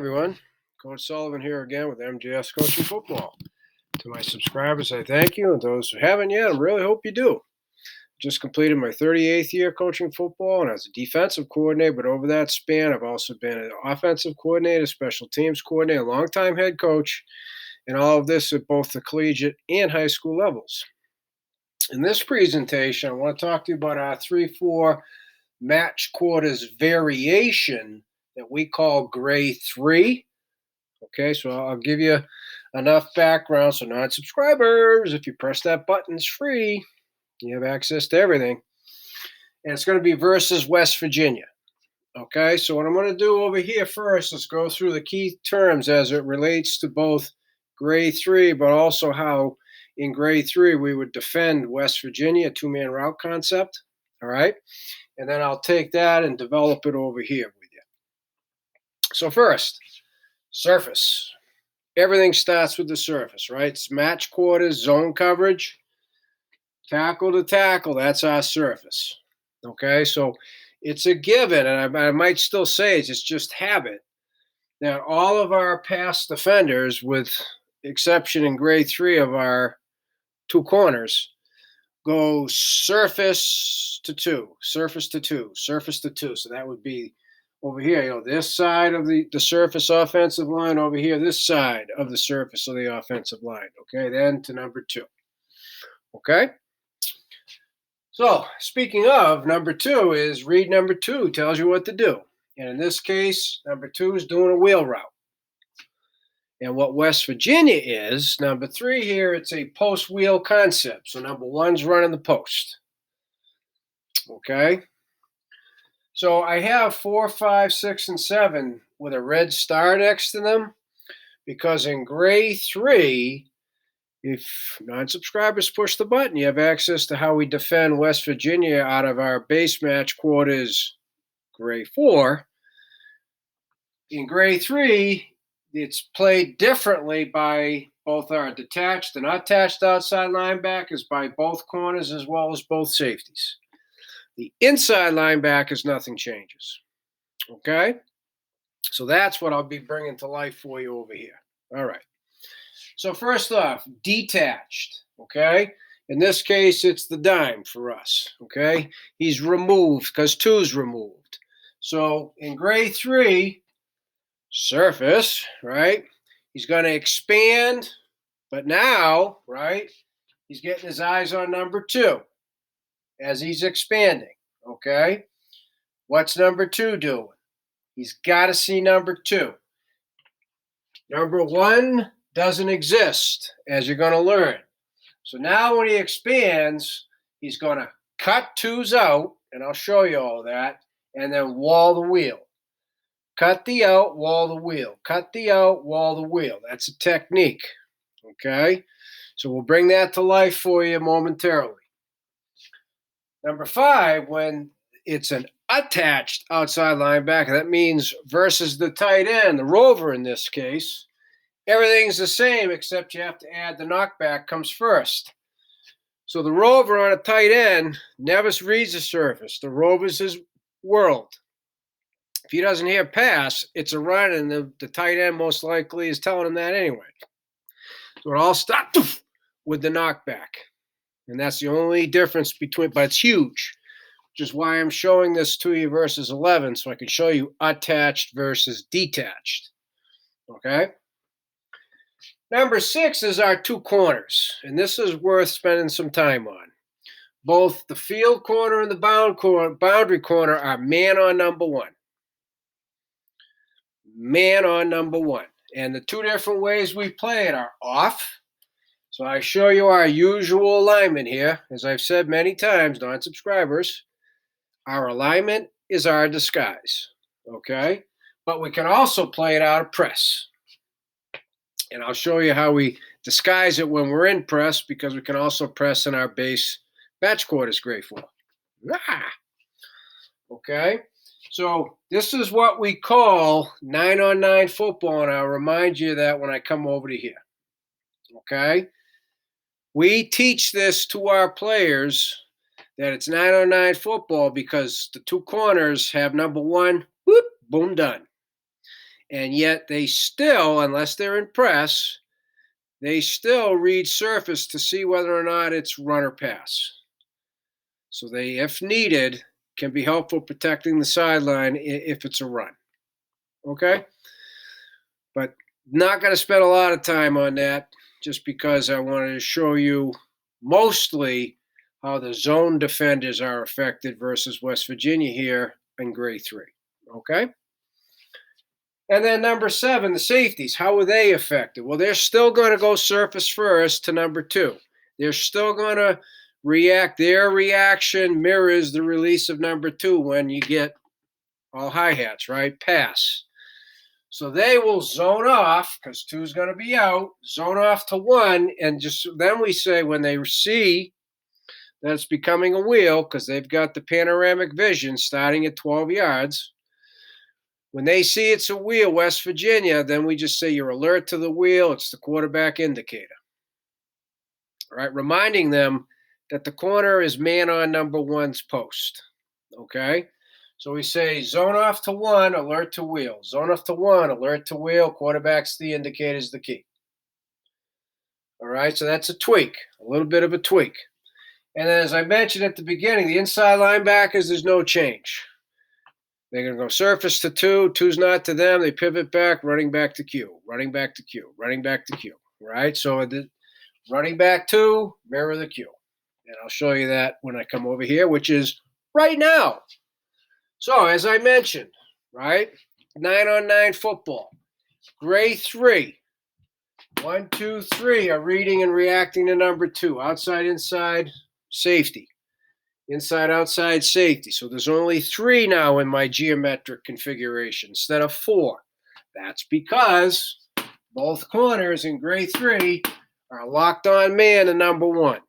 Everyone. Coach Sullivan here again with MJS Coaching Football. To my subscribers, I thank you, and those who haven't yet, I really hope you do. Just completed my 38th year coaching football, and as a defensive coordinator, but over that span, I've also been an offensive coordinator, special teams coordinator, longtime head coach, and all of this at both the collegiate and high school levels. In this presentation, I want to talk to you about our 3-4 match quarters variation that we call Gray 3. Okay, so I'll give you enough background so non-subscribers, if you press that button, it's free. You have access to everything. And it's going to be versus West Virginia. Okay, so what I'm going to do over here first is go through the key terms as it relates to both Grade 3, but also how in Grade 3 we would defend West Virginia, a two-man route concept. All right, and then I'll take that and develop it over here with you. So first, surface. Everything starts with the surface, right? It's match quarters, zone coverage, tackle to tackle. That's our surface. Okay, so it's a given, and I might still say it's just habit, that all of our past defenders, with exception in Grade 3 of our two corners, go surface to two, surface to two, surface to two. So that would be over here, this side of the surface offensive line, over here, this side of the surface of the offensive line. Okay, then to number 2. Okay? So, speaking of, number 2 is read number 2, tells you what to do. And in this case, number 2 is doing a wheel route. And what West Virginia is, number 3 here, it's a post wheel concept. So number 1's running the post. Okay? So I have 4, 5, 6, and 7 with a red star next to them because in Grade 3, if non-subscribers push the button, you have access to how we defend West Virginia out of our base match quarters Grade 4. In Grade 3, it's played differently by both our detached and attached outside linebackers, by both corners as well as both safeties. The inside linebackers, nothing changes. Okay? So that's what I'll be bringing to life for you over here. All right. So first off, detached. Okay? In this case, it's the dime for us. Okay? He's removed because 2's removed. So in Grade 3, surface, right? He's going to expand, but now, right, he's getting his eyes on number 2 as he's expanding, okay? What's number 2 doing? He's got to see number 2. Number 1 doesn't exist, as you're going to learn. So now when he expands, he's going to cut 2's out, and I'll show you all that, and then wall the wheel. Cut the out, wall the wheel. Cut the out, wall the wheel. That's a technique, okay? So we'll bring that to life for you momentarily. Number 5, when it's an attached outside linebacker, that means versus the tight end, the rover in this case, everything's the same except you have to add the knockback comes first. So the rover on a tight end never reads the surface. The rover's his world. If he doesn't hear pass, it's a run, and the tight end most likely is telling him that anyway. So it all starts with the knockback. And that's the only difference between, but it's huge, which is why I'm showing this to you versus 11, so I can show you attached versus detached. Okay? Number 6 is our two corners, and this is worth spending some time on. Both the field corner and the boundary corner are man on number 1. Man on number 1. And the two different ways we play it are off. So I show you our usual alignment here. As I've said many times, non-subscribers, our alignment is our disguise. Okay? But we can also play it out of press. And I'll show you how we disguise it when we're in press, because we can also press in our base match quarters Grade 4. Okay? So this is what we call 9-on-9 football, and I'll remind you of that when I come over to here. Okay? We teach this to our players that it's 9-on-9 football because the two corners have number 1, whoop, boom, done. And yet they still, unless they're in press, they still read surface to see whether or not it's run or pass. So they, if needed, can be helpful protecting the sideline if it's a run. Okay? But not going to spend a lot of time on that just because I wanted to show you mostly how the zone defenders are affected versus West Virginia here in grade 3. Okay? And then number 7, the safeties. How are they affected? Well, they're still going to go surface first to number 2. They're still going to react. Their reaction mirrors the release of number 2 when you get all hi-hats, right? Pass. So they will zone off because 2 is going to be out, zone off to 1, and just then we say when they see that it's becoming a wheel because they've got the panoramic vision starting at 12 yards. When they see it's a wheel, West Virginia, then we just say you're alert to the wheel. It's the quarterback indicator. All right, reminding them that the corner is man on number 1's post. Okay, so we say zone off to 1, alert to wheel. Zone off to 1, alert to wheel. Quarterback's the indicator is the key. All right, so that's a tweak, a little bit of a tweak. And then as I mentioned at the beginning, the inside linebackers, there's no change. They're going to go surface to 2. 2's not to them. They pivot back, running back to Q, running back to Q, running back to Q. Right? So the running back 2, mirror the Q. And I'll show you that when I come over here, which is right now. So as I mentioned, right, 9-on-9 football, grade 3. 1, 2, 3 are reading and reacting to number 2. Outside, inside, safety. Inside, outside, safety. So there's only 3 now in my geometric configuration instead of 4. That's because both corners in grade 3 are locked on man to number 1.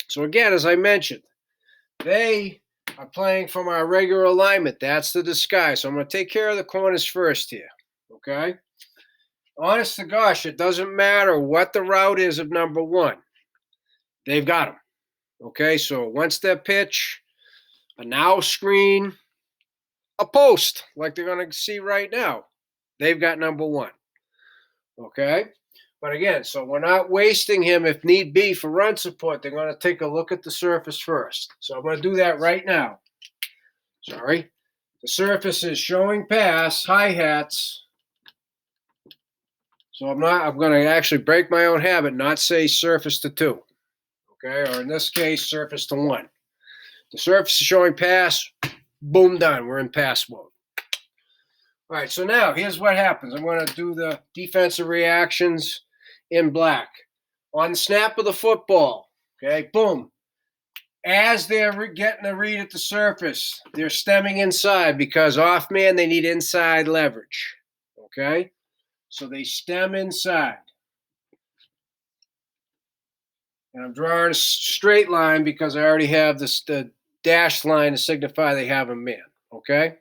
So again, as I mentioned, they are playing from our regular alignment. That's the disguise. So I'm going to take care of the corners first here. Okay? Honest to gosh, it doesn't matter what the route is of number 1. They've got them. Okay, so one-step pitch, a now screen, a post, like they're going to see right now. They've got number 1. Okay? But again, so we're not wasting him if need be for run support. They're going to take a look at the surface first. So I'm going to do that right now. Sorry. The surface is showing pass, hi-hats. So I'm going to actually break my own habit, not say surface to 2. Okay, or in this case, surface to 1. The surface is showing pass, boom, done. We're in pass mode. All right, so now here's what happens. I'm going to do the defensive reactions in black. On the snap of the football, okay, boom. As they're getting a read at the surface, they're stemming inside because off man, they need inside leverage, okay? So they stem inside. And I'm drawing a straight line because I already have the dashed line to signify they have a man, okay?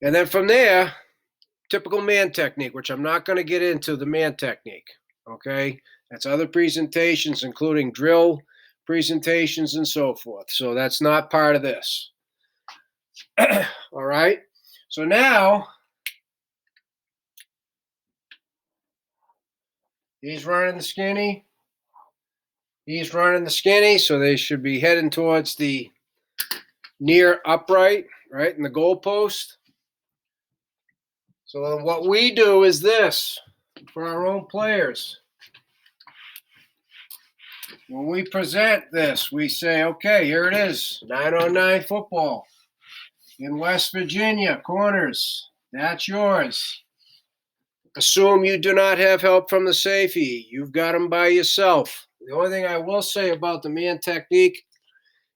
And then from there, typical man technique, which I'm not going to get into the man technique, okay? That's other presentations, including drill presentations and so forth. So that's not part of this. All right? So now, he's running the skinny. He's running the skinny, so they should be heading towards the near upright, right, in the goalpost. So then what we do is this for our own players. When we present this, we say, okay, here it is, 9-on-9 football in West Virginia, corners. That's yours. Assume you do not have help from the safety. You've got them by yourself. The only thing I will say about the man technique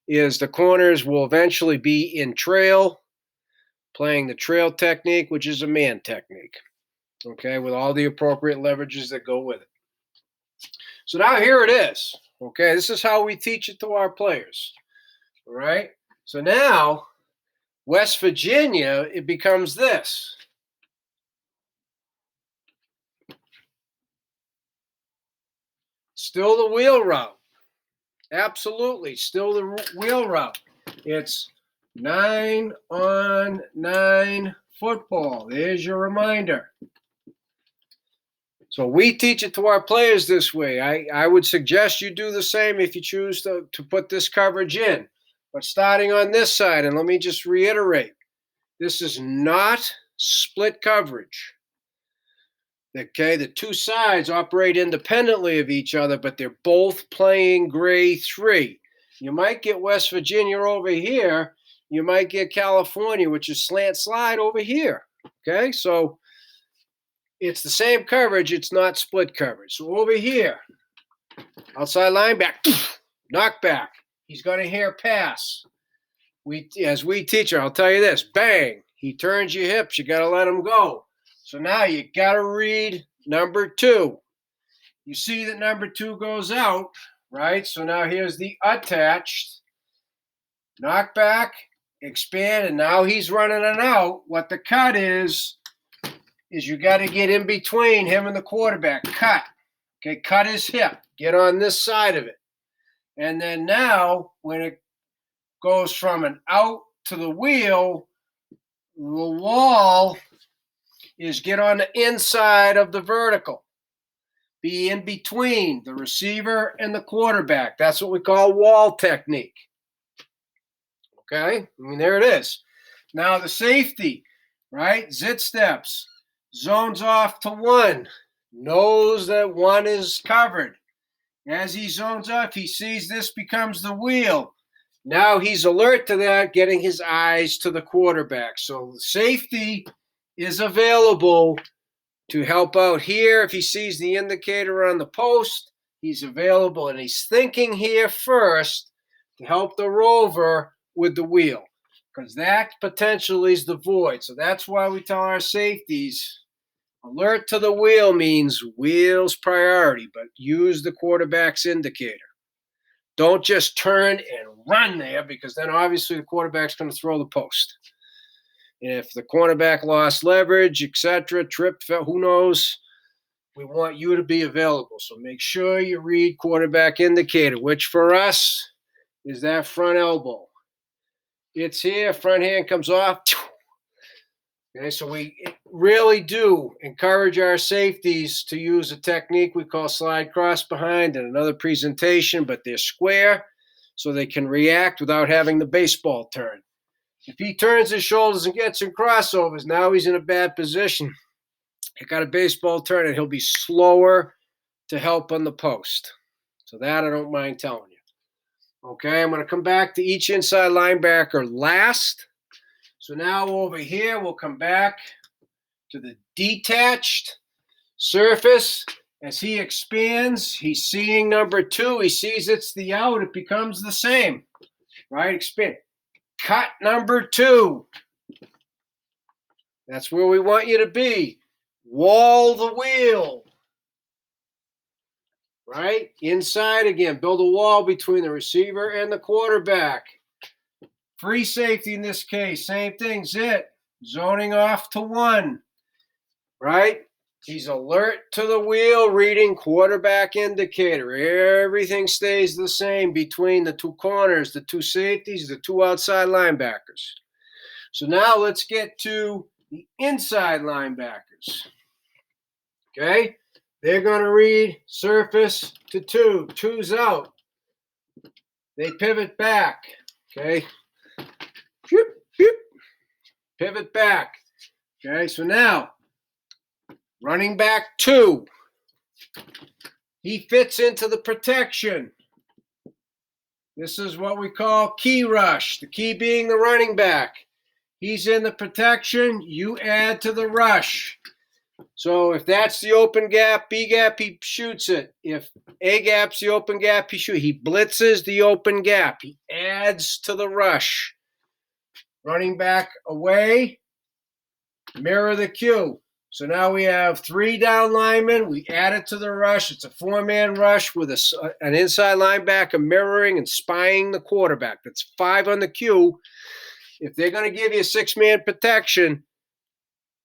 is the corners will eventually be in trail, playing the trail technique, which is a man technique, okay, with all the appropriate leverages that go with it. So now here it is, okay? This is how we teach it to our players, all right? So now, West Virginia, it becomes this. Still the wheel route. Absolutely, still the wheel route. It's 9-on-9 football. There's your reminder. So we teach it to our players this way. I would suggest you do the same if you choose to put this coverage in. But starting on this side, and let me just reiterate, this is not split coverage. Okay, the two sides operate independently of each other, but they're both playing gray 3. You might get West Virginia over here. You might get California, which is slant slide over here. Okay, so it's the same coverage. It's not split coverage. So over here, outside linebacker, knock back. He's going to hear pass. As we teach her, I'll tell you this, bang. He turns your hips. You got to let him go. So now you got to read number 2. You see that number 2 goes out, right? So now here's the attached. Knock back, expand, and now he's running an out. What the cut is you got to get in between him and the quarterback. Cut. Okay, cut his hip. Get on this side of it. And then now, when it goes from an out to the wheel, the wall is get on the inside of the vertical. Be in between the receiver and the quarterback. That's what we call wall technique. Okay? I mean, there it is. Now the safety, right? Zit steps. Zones off to 1. Knows that 1 is covered. As he zones off, he sees this becomes the wheel. Now he's alert to that, getting his eyes to the quarterback. So the safety is available to help out here. If he sees the indicator on the post, he's available, and he's thinking here first to help the rover with the wheel, because that potentially is the void. So that's why we tell our safeties, alert to the wheel means wheels priority, but use the quarterback's indicator. Don't just turn and run there, because then obviously the quarterback's going to throw the post. If the cornerback lost leverage, etc., tripped, who knows, we want you to be available. So make sure you read quarterback indicator, which for us is that front elbow. It's here, front hand comes off. Okay, so we really do encourage our safeties to use a technique we call slide cross behind in another presentation, but they're square so they can react without having the baseball turn. If he turns his shoulders and gets in crossovers, now he's in a bad position. He got a baseball turn, and he'll be slower to help on the post. So that I don't mind telling you. Okay, I'm going to come back to each inside linebacker last. So now over here, we'll come back to the detached surface. As he expands, he's seeing number 2. He sees it's the out. It becomes the same, right? Expand. Cut number 2. That's where we want you to be. Wall the wheel. Right? Inside again. Build a wall between the receiver and the quarterback. Free safety in this case. Same thing. Zit. Zoning off to 1. Right? He's alert to the wheel, reading quarterback indicator. Everything stays the same between the 2 corners, the 2 safeties, the 2 outside linebackers. So now let's get to the inside linebackers. Okay? They're going to read surface to 2. 2's out. They pivot back. Okay? Pivot back. Okay, so now running back 2. He fits into the protection. This is what we call key rush, the key being the running back. He's in the protection, you add to the rush. So if that's the open gap, B gap, he shoots it. If A gap's the open gap, he shoots. He blitzes the open gap. He adds to the rush. Running back away, mirror the cue. So now we have 3 down linemen. We add it to the rush. It's a 4-man rush with an inside linebacker mirroring and spying the quarterback. That's 5 on the cue. If they're going to give you a 6-man protection,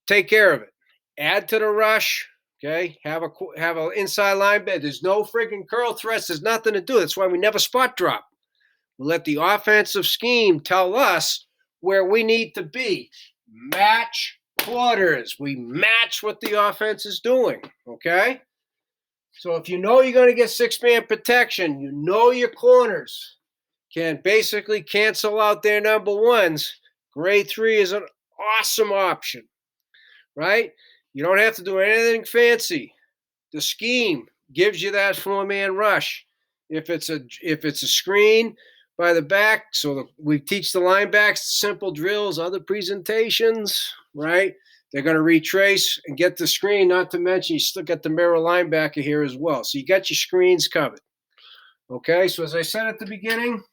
take care of it. Add to the rush. Okay, have an inside linebacker. There's no friggin' curl threats. There's nothing to do. That's why we never spot drop. We let the offensive scheme tell us where we need to be. Match quarters. We match what the offense is doing, okay? So if you know you're going to get six-man protection, you know your corners can basically cancel out their number ones. Grade 3 is an awesome option, right? You don't have to do anything fancy. The scheme gives you that four-man rush. If it's a screen by the back, so we teach the linebacks simple drills, other presentations, right? They're going to retrace and get the screen. Not to mention, you still got the mirror linebacker here as well. So you got your screens covered. Okay, so as I said at the beginning,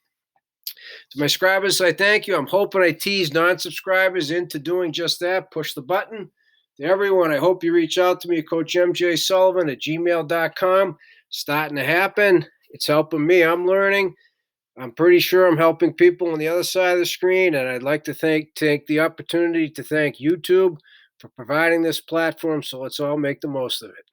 to my subscribers, I thank you. I'm hoping I tease non-subscribers into doing just that. Push the button. To everyone, I hope you reach out to me, Coach MJ Sullivan at gmail.com. Starting to happen. It's helping me. I'm learning. I'm pretty sure I'm helping people on the other side of the screen, and I'd like to take the opportunity to thank YouTube for providing this platform, so let's all make the most of it.